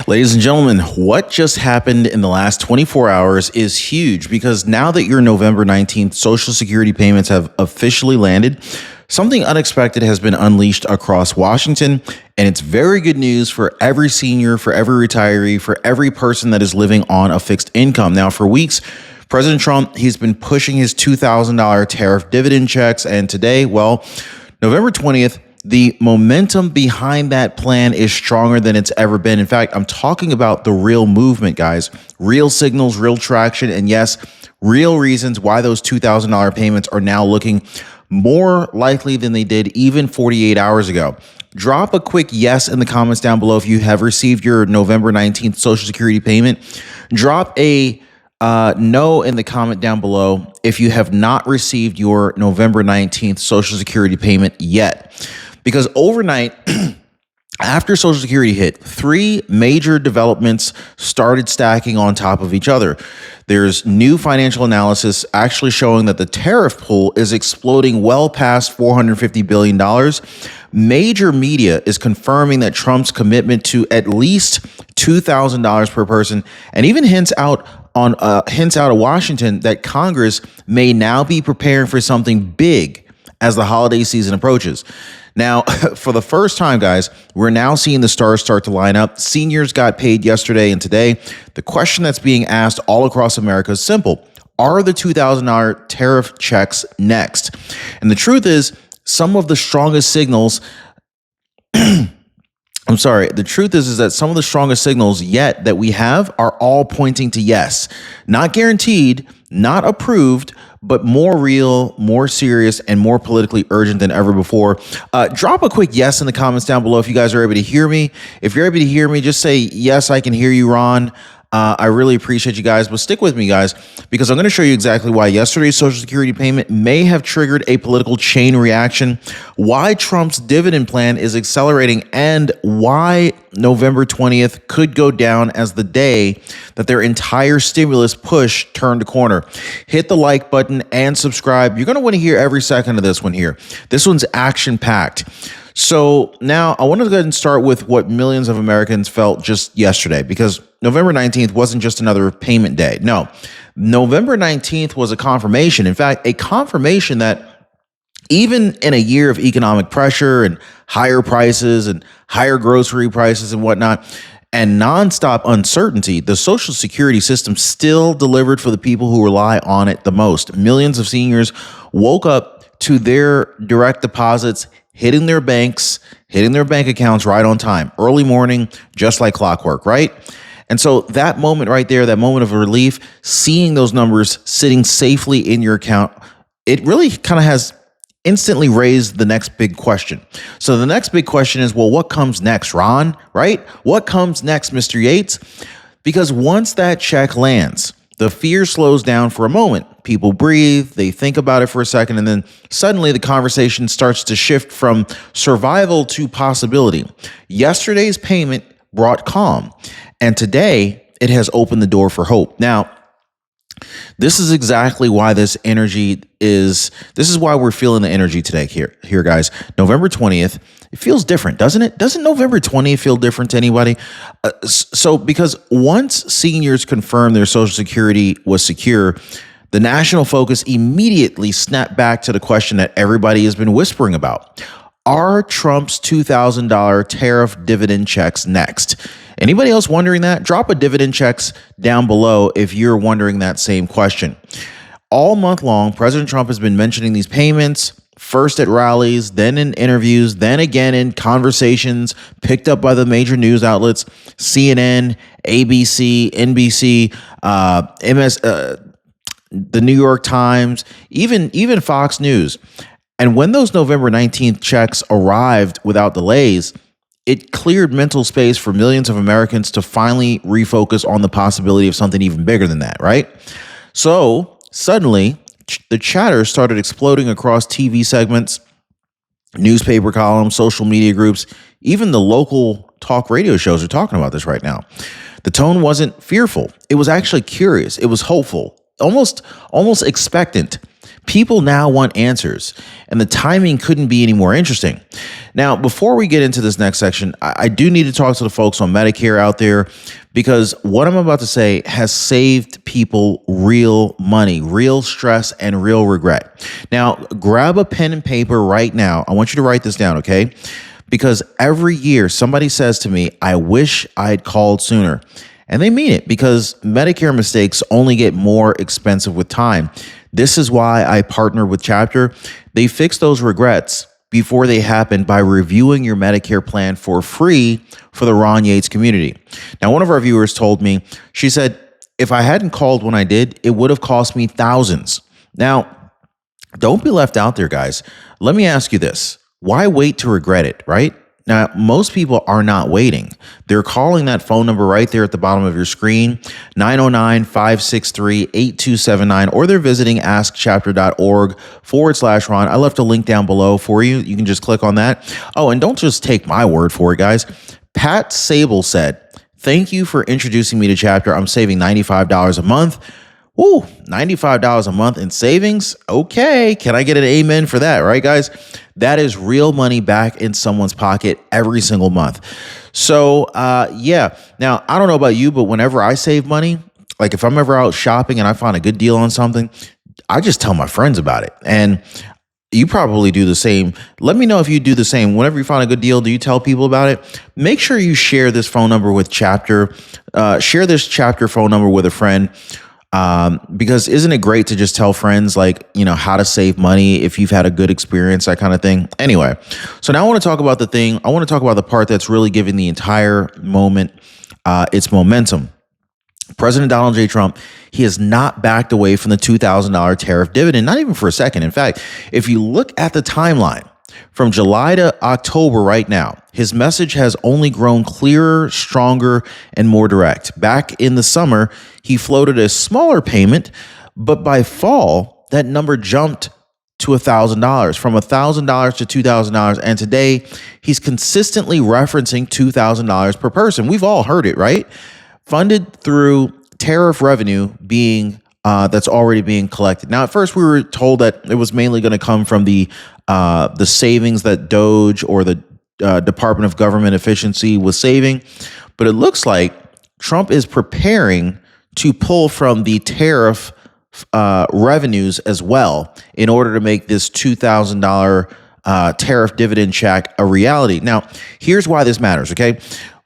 Ladies and gentlemen, what just happened in the last 24 hours is huge because now that your November 19th Social Security payments have officially landed, something unexpected has been unleashed across Washington, and it's very good news for every senior, for every retiree, for every person that is living on a fixed income. Now, for weeks, President Trump, he's been pushing his $2,000 tariff dividend checks, and today, well, November 20th, the momentum behind that plan is stronger than it's ever been. In fact, I'm talking about the real movement, guys. Real signals, real traction, and yes, real reasons why those $2,000 payments are now looking more likely than they did even 48 hours ago. Drop a quick yes in the comments down below if you have received your November 19th Social Security payment. Drop a no in the comment down below if you have not received your November 19th Social Security payment yet. Because overnight, after Social Security hit, three major developments started stacking on top of each other. There's new financial analysis actually showing that the tariff pool is exploding well past $450 billion. Major media is confirming that Trump's commitment to at least $2,000 per person, and even hints out of Washington that Congress may now be preparing for something big as the holiday season approaches. Now, for the first time, guys, we're now seeing the stars start to line up. Seniors got paid yesterday and today. The question that's being asked all across America is simple. Are the $2,000 tariff checks next? And the truth is, some of the strongest signals the truth is that some of the strongest signals yet that we have are all pointing to yes. Not guaranteed, not approved, but more real, more serious, and more politically urgent than ever before. Drop a quick yes in the comments down below if you guys are able to hear me. If you're able to hear me, just say, yes, I can hear you, Ron. I really appreciate you guys, but stick with me, guys, because I'm going to show you exactly why yesterday's Social Security payment may have triggered a political chain reaction, why Trump's dividend plan is accelerating, and why November 20th could go down as the day that their entire stimulus push turned a corner. Hit the like button and subscribe. You're going to want to hear every second of this one here. This one's action-packed. So now I want to go ahead and start with what millions of Americans felt just yesterday, because November 19th wasn't just another payment day. No, November 19th was a confirmation. In fact, a confirmation that even in a year of economic pressure and higher prices and higher grocery prices and whatnot, and nonstop uncertainty, the Social Security system still delivered for the people who rely on it the most. Millions of seniors woke up to their direct deposits hitting their bank accounts right on time, early morning, just like clockwork, right? And so that moment right there, that moment of relief, seeing those numbers sitting safely in your account, it really kind of has instantly raised the next big question. So the next big question is, well, what comes next, Ron, right? What comes next, Mr. Yates? Because once that check lands, the fear slows down for a moment. People breathe, they think about it for a second, and then suddenly the conversation starts to shift from survival to possibility. Yesterday's payment brought calm, and today it has opened the door for hope. Now, this is exactly why this is why we're feeling the energy today here, guys. November 20th, it feels different, doesn't it? Doesn't November 20th feel different to anybody? Because once seniors confirmed their Social Security was secure, the national focus immediately snapped back to the question that everybody has been whispering about. Are Trump's $2,000 tariff dividend checks next? Anybody else wondering that? Drop a dividend checks down below if you're wondering that same question. All month long, President Trump has been mentioning these payments, first at rallies, then in interviews, then again in conversations picked up by the major news outlets, CNN, ABC, NBC, the New York Times, even Fox News. And when those November 19th checks arrived without delays, it cleared mental space for millions of Americans to finally refocus on the possibility of something even bigger than that, right? So suddenly, the chatter started exploding across TV segments, newspaper columns, social media groups, even the local talk radio shows are talking about this right now. The tone wasn't fearful. It was actually curious. It was hopeful, almost expectant. People now want answers, and the timing couldn't be any more interesting. Now, before we get into this next section, I do need to talk to the folks on Medicare out there, because what I'm about to say has saved people real money, real stress, and real regret. Now, grab a pen and paper right now. I want you to write this down, okay? Because every year somebody says to me, I wish I'd called sooner. And they mean it, because Medicare mistakes only get more expensive with time. This is why I partner with Chapter. They fix those regrets before they happen by reviewing your Medicare plan for free for the Ron Yates community. Now, one of our viewers told me, she said, if I hadn't called when I did, it would have cost me thousands. Now, don't be left out there, guys. Let me ask you this. Why wait to regret it, right? Now, most people are not waiting. They're calling that phone number right there at the bottom of your screen, 909-563-8279, or they're visiting askchapter.org/Ron. I left a link down below for you. You can just click on that. Oh, and don't just take my word for it, guys. Pat Sable said, thank you for introducing me to Chapter. I'm saving $95 a month. Ooh, $95 a month in savings? Okay, can I get an amen for that, right, guys? That is real money back in someone's pocket every single month. So, yeah. Now, I don't know about you, but whenever I save money, like if I'm ever out shopping and I find a good deal on something, I just tell my friends about it. And you probably do the same. Let me know if you do the same. Whenever you find a good deal, do you tell people about it? Make sure you share this phone number with Chapter. Share this Chapter phone number with a friend. Because isn't it great to just tell friends, like, you know, how to save money if you've had a good experience, that kind of thing. Anyway, so now I want to talk about the part that's really giving the entire moment its momentum. President Donald J. Trump, he has not backed away from the $2,000 tariff dividend, not even for a second. In fact, if you look at the timeline, from July to October right now, his message has only grown clearer, stronger, and more direct. Back in the summer, he floated a smaller payment, but by fall, that number jumped to $1,000, from $1,000 to $2,000. And today, he's consistently referencing $2,000 per person. We've all heard it, right? Funded through tariff revenue being that's already being collected. Now, at first, we were told that it was mainly going to come from the savings that DOGE or the Department of Government Efficiency was saving, but it looks like Trump is preparing to pull from the tariff revenues as well in order to make this $2,000 tariff dividend check a reality. Now, here's why this matters, okay?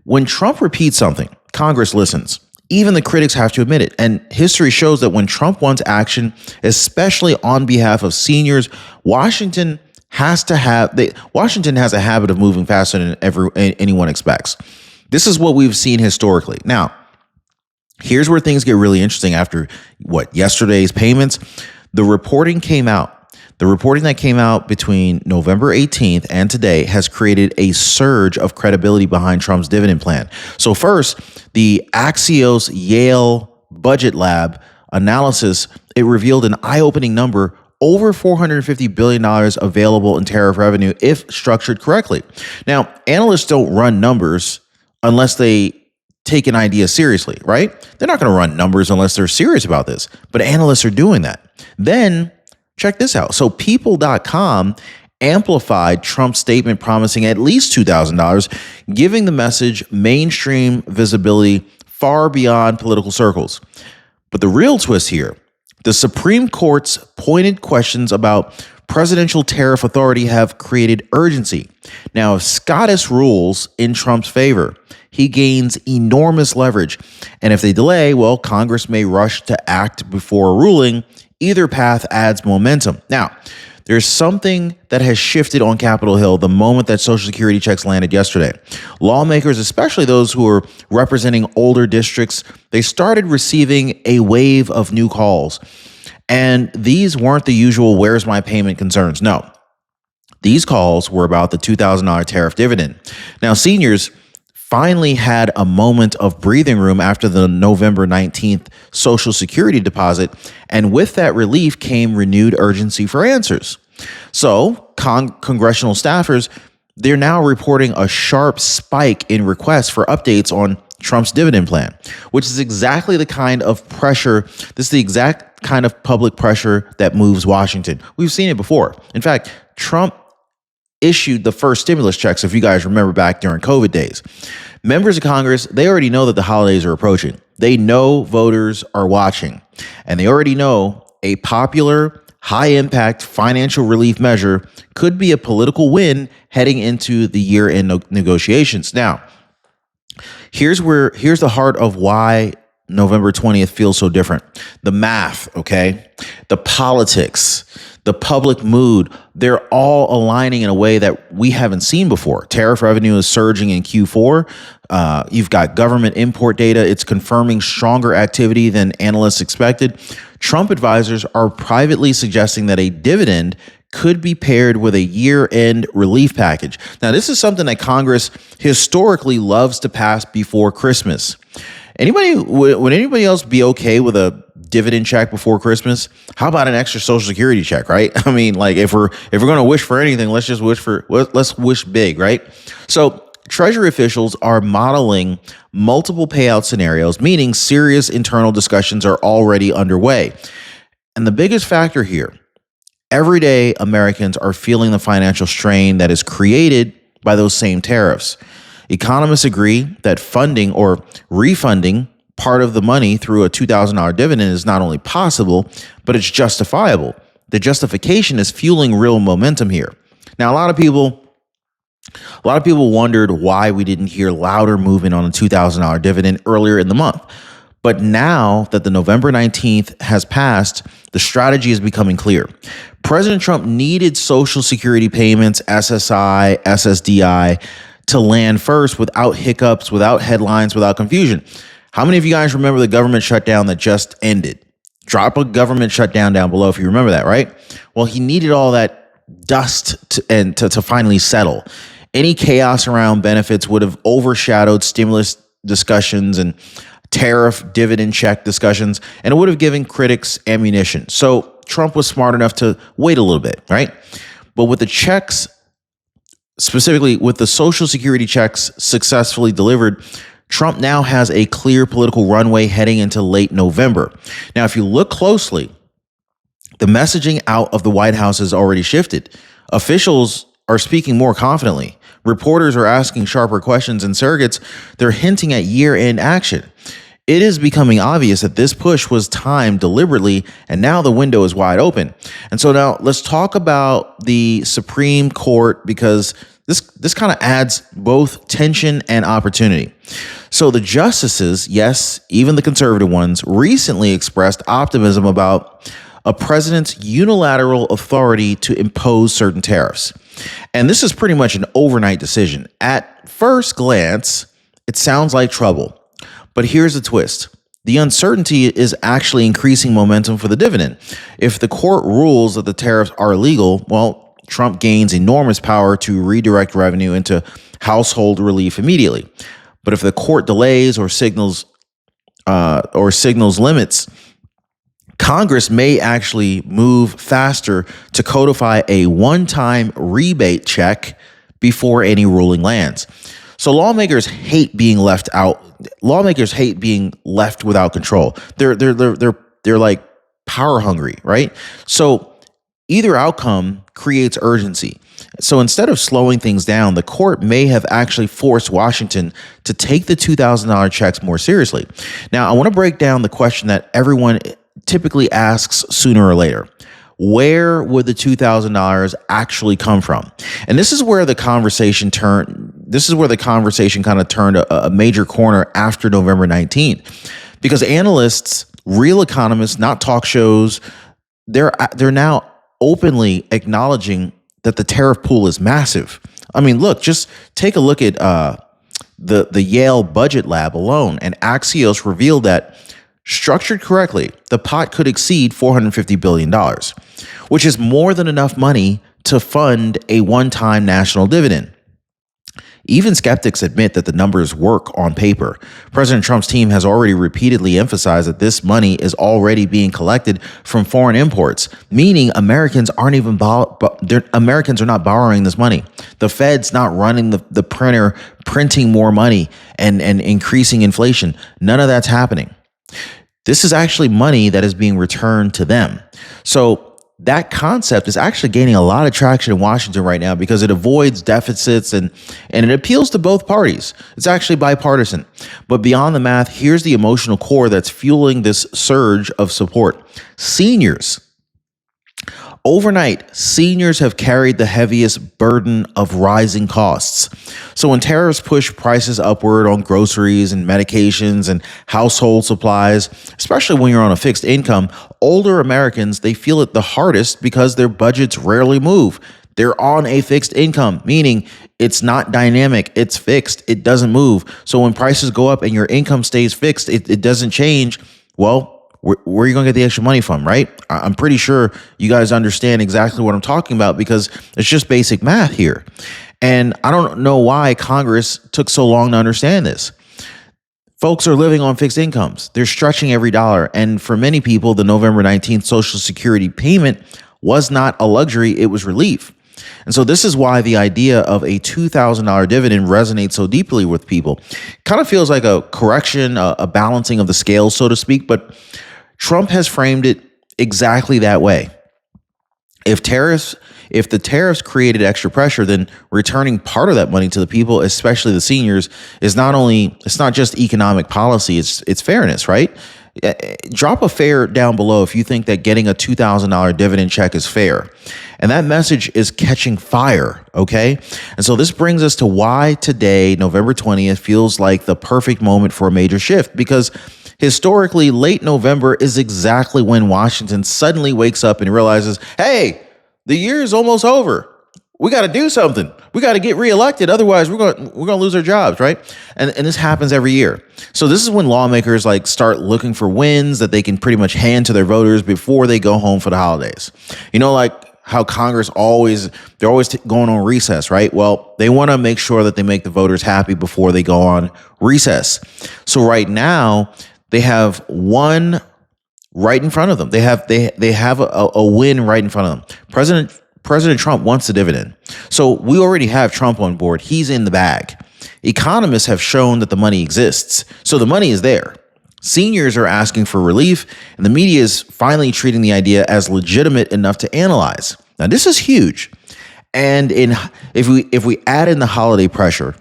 When Trump repeats something, Congress listens. Even the critics have to admit it. And history shows that when Trump wants action, especially on behalf of seniors, Washington has a habit of moving faster than anyone expects. This is what we've seen historically. Now, here's where things get really interesting after yesterday's payments. The reporting that came out between November 18th and today has created a surge of credibility behind Trump's dividend plan. So first, the Axios Yale Budget Lab analysis, it revealed an eye-opening number: over $450 billion available in tariff revenue if structured correctly. Now, analysts don't run numbers unless they take an idea seriously, right? They're not going to run numbers unless they're serious about this, but analysts are doing that. Then check this out. So people.com amplified Trump's statement promising at least $2,000, giving the message mainstream visibility far beyond political circles. But the real twist here, the Supreme Court's pointed questions about presidential tariff authority have created urgency. Now, if SCOTUS rules in Trump's favor, he gains enormous leverage. And if they delay, well, Congress may rush to act before a ruling. Either path adds momentum. Now, there's something that has shifted on Capitol Hill the moment that Social Security checks landed yesterday. Lawmakers, especially those who are representing older districts, they started receiving a wave of new calls. And these weren't the usual "where's my payment" concerns. No, these calls were about the $2,000 tariff dividend. Now, seniors finally had a moment of breathing room after the November 19th Social Security deposit, and with that relief came renewed urgency for answers. So congressional staffers, they're now reporting a sharp spike in requests for updates on Trump's dividend plan, which is exactly the kind of pressure. This is the exact kind of public pressure that moves Washington. We've seen it before. In fact, Trump issued the first stimulus checks, if you guys remember back during COVID days. Members of Congress, they already know that the holidays are approaching. They know voters are watching, and they already know a popular, high-impact financial relief measure could be a political win heading into the year-end negotiations. Now, here's the heart of why November 20th feels so different. The math, okay? The politics, the public mood, they're all aligning in a way that we haven't seen before. Tariff revenue is surging in Q4. You've got government import data. It's confirming stronger activity than analysts expected. Trump advisors are privately suggesting that a dividend could be paired with a year-end relief package. Now, this is something that Congress historically loves to pass before Christmas. Would anybody else be okay with a dividend check before Christmas? How about an extra Social Security check, right? I mean, like if we're going to wish for anything, let's wish big, right? So Treasury officials are modeling multiple payout scenarios, meaning serious internal discussions are already underway. And the biggest factor here, everyday Americans are feeling the financial strain that is created by those same tariffs. Economists agree that funding or refunding part of the money through a $2,000 dividend is not only possible, but it's justifiable. The justification is fueling real momentum here. Now, a lot of people wondered why we didn't hear louder movement on a $2,000 dividend earlier in the month. But now that the November 19th has passed, the strategy is becoming clear. President Trump needed Social Security payments, SSI, SSDI, to land first without hiccups, without headlines, without confusion. How many of you guys remember the government shutdown that just ended? Drop a government shutdown down below if you remember that, right? Well, he needed all that dust to finally settle. Any chaos around benefits would have overshadowed stimulus discussions and tariff dividend check discussions, and it would have given critics ammunition. So Trump was smart enough to wait a little bit, right? But with the checks, specifically with the Social Security checks successfully delivered, Trump now has a clear political runway heading into late November. Now, if you look closely, the messaging out of the White House has already shifted. Officials are speaking more confidently. Reporters are asking sharper questions, and surrogates, they're hinting at year-end action. It is becoming obvious that this push was timed deliberately, and now the window is wide open. And so now let's talk about the Supreme Court, because this kind of adds both tension and opportunity. So the justices, yes, even the conservative ones, recently expressed optimism about a president's unilateral authority to impose certain tariffs. And this is pretty much an overnight decision. At first glance, it sounds like trouble. But here's the twist. The uncertainty is actually increasing momentum for the dividend. If the court rules that the tariffs are illegal, well, Trump gains enormous power to redirect revenue into household relief immediately. But if the court delays or signals limits, Congress may actually move faster to codify a one-time rebate check before any ruling lands. So lawmakers hate being left out. Lawmakers hate being left without control. They're like power hungry, right? So either outcome creates urgency. So instead of slowing things down, the court may have actually forced Washington to take the $2,000 checks more seriously. Now, I want to break down the question that everyone typically asks sooner or later. Where would the $2,000 actually come from? And this is where the conversation kind of turned a major corner after November 19th, because analysts, real economists, not talk shows, they're now openly acknowledging that the tariff pool is massive. I mean, look, just take a look at the Yale Budget Lab alone, and Axios revealed that structured correctly, the pot could exceed $450 billion, which is more than enough money to fund a one-time national dividend. Even skeptics admit that the numbers work on paper. President Trump's team has already repeatedly emphasized that this money is already being collected from foreign imports, meaning Americans Americans are not borrowing this money. The Fed's not running the printer, printing more money and increasing inflation. None of that's happening. This is actually money that is being returned to them. So that concept is actually gaining a lot of traction in Washington right now because it avoids deficits and it appeals to both parties. It's actually bipartisan. But beyond the math, here's the emotional core that's fueling this surge of support. Seniors. Overnight, seniors have carried the heaviest burden of rising costs. So when tariffs push prices upward on groceries and medications and household supplies, especially when you're on a fixed income, older Americans, they feel it the hardest because their budgets rarely move. They're on a fixed income, meaning it's not dynamic, it's fixed, it doesn't move. So when prices go up and your income stays fixed, it doesn't change, well, where are you going to get the extra money from, right? I'm pretty sure you guys understand exactly what I'm talking about because it's just basic math here. And I don't know why Congress took so long to understand this. Folks are living on fixed incomes. They're stretching every dollar. And for many people, the November 19th Social Security payment was not a luxury, it was relief. And so this is why the idea of a $2,000 dividend resonates so deeply with people. Kind of feels like a correction, a balancing of the scales, so to speak, but Trump has framed it exactly that way. If the tariffs created extra pressure, then returning part of that money to the people, especially the seniors, it's not just economic policy, it's fairness, right? Drop a fair down below if you think that getting a $2,000 dividend check is fair. And that message is catching fire, okay? And so this brings us to why today, November 20th, feels like the perfect moment for a major shift, because historically, late November is exactly when Washington suddenly wakes up and realizes, hey, the year is almost over. We got to do something. We got to get reelected. Otherwise, we're going to lose our jobs, right? And this happens every year. So this is when lawmakers start looking for wins that they can pretty much hand to their voters before they go home for the holidays. You know, like how Congress they're always going on recess, right? Well, they want to make sure that they make the voters happy before they go on recess. So right now, they have one right in front of them. They have a win right in front of them. President Trump wants the dividend. So we already have Trump on board. He's in the bag. Economists have shown that the money exists. So the money is there. Seniors are asking for relief, and the media is finally treating the idea as legitimate enough to analyze. Now, this is huge. And if we add in the holiday pressure,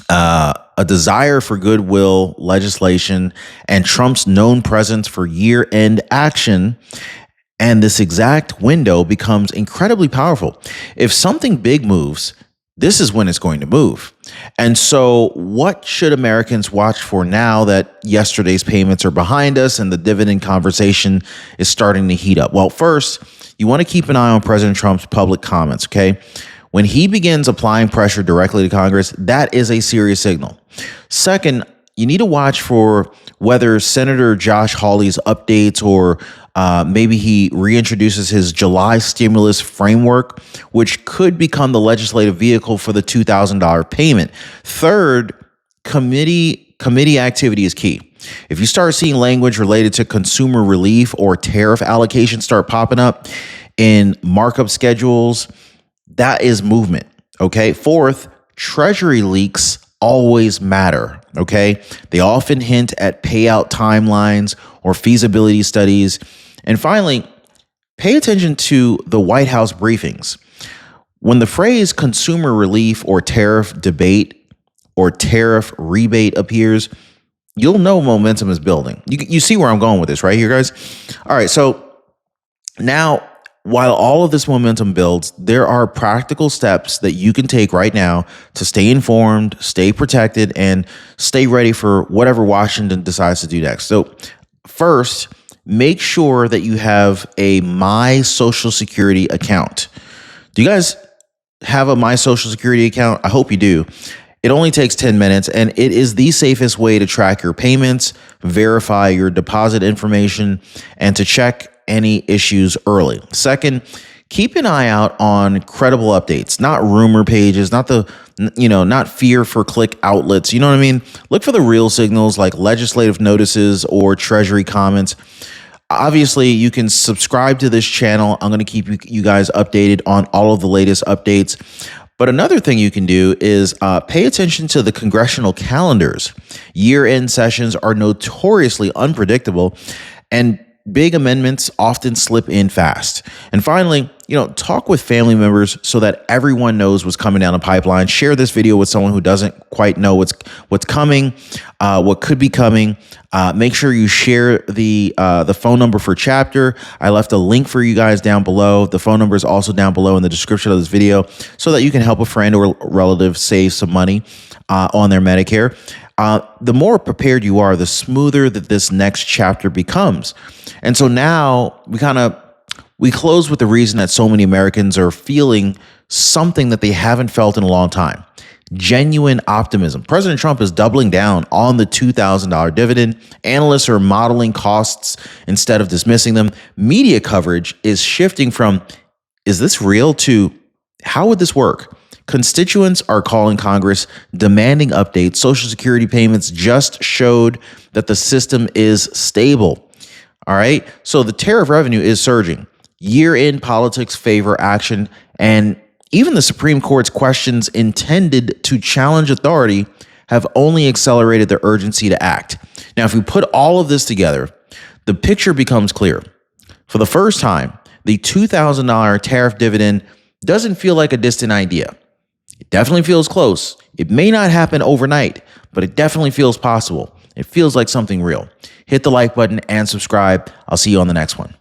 a desire for goodwill legislation, and Trump's known presence for year-end action, and this exact window becomes incredibly powerful. If something big moves, this is when it's going to move. And so what should Americans watch for now that yesterday's payments are behind us and the dividend conversation is starting to heat up? Well, first, you want to keep an eye on President Trump's public comments, okay? When he begins applying pressure directly to Congress, that is a serious signal. Second, you need to watch for whether Senator Josh Hawley's updates or maybe he reintroduces his July stimulus framework, which could become the legislative vehicle for the $2,000 payment. Third, committee activity is key. If you start seeing language related to consumer relief or tariff allocation start popping up in markup schedules, that is movement, okay? Fourth, Treasury leaks always matter, okay? They often hint at payout timelines or feasibility studies. And finally, pay attention to the White House briefings. When the phrase consumer relief or tariff debate or tariff rebate appears, you'll know momentum is building. You see where I'm going with this right here, guys? All right, so now, while all of this momentum builds, there are practical steps that you can take right now to stay informed, stay protected, and stay ready for whatever Washington decides to do next. So first, make sure that you have a My Social Security account. Do you guys have a My Social Security account? I hope you do. It only takes 10 minutes, and it is the safest way to track your payments, verify your deposit information, and to check any issues early. Second, Keep an eye out on credible updates, not rumor pages, not fear for click outlets. You know what I mean? Look for the real signals like legislative notices or treasury comments. Obviously, you can subscribe to this channel. I'm going to keep you guys updated on all of the latest updates. But another thing you can do is pay attention to the congressional calendars. Year-end sessions are notoriously unpredictable, and big amendments often slip in fast. And finally, talk with family members so that everyone knows what's coming down the pipeline. Share this video with someone who doesn't quite know what's coming, what could be coming. Make sure you share the phone number for chapter. I left a link for you guys down below. The phone number is also down below in the description of this video so that you can help a friend or relative save some money on their Medicare. The more prepared you are, the smoother that this next chapter becomes. And so now we close with the reason that so many Americans are feeling something that they haven't felt in a long time. Genuine optimism. President Trump is doubling down on the $2,000 dividend. Analysts are modeling costs instead of dismissing them. Media coverage is shifting from, is this real, to how would this work? Constituents are calling Congress, demanding updates. Social Security payments just showed that the system is stable. All right. So the tariff revenue is surging. Year-end politics favor action, and even the Supreme Court's questions intended to challenge authority have only accelerated the urgency to act. Now, if we put all of this together, the picture becomes clear. For the first time, the $2,000 tariff dividend doesn't feel like a distant idea. It definitely feels close. It may not happen overnight, but it definitely feels possible. It feels like something real. Hit the like button and subscribe. I'll see you on the next one.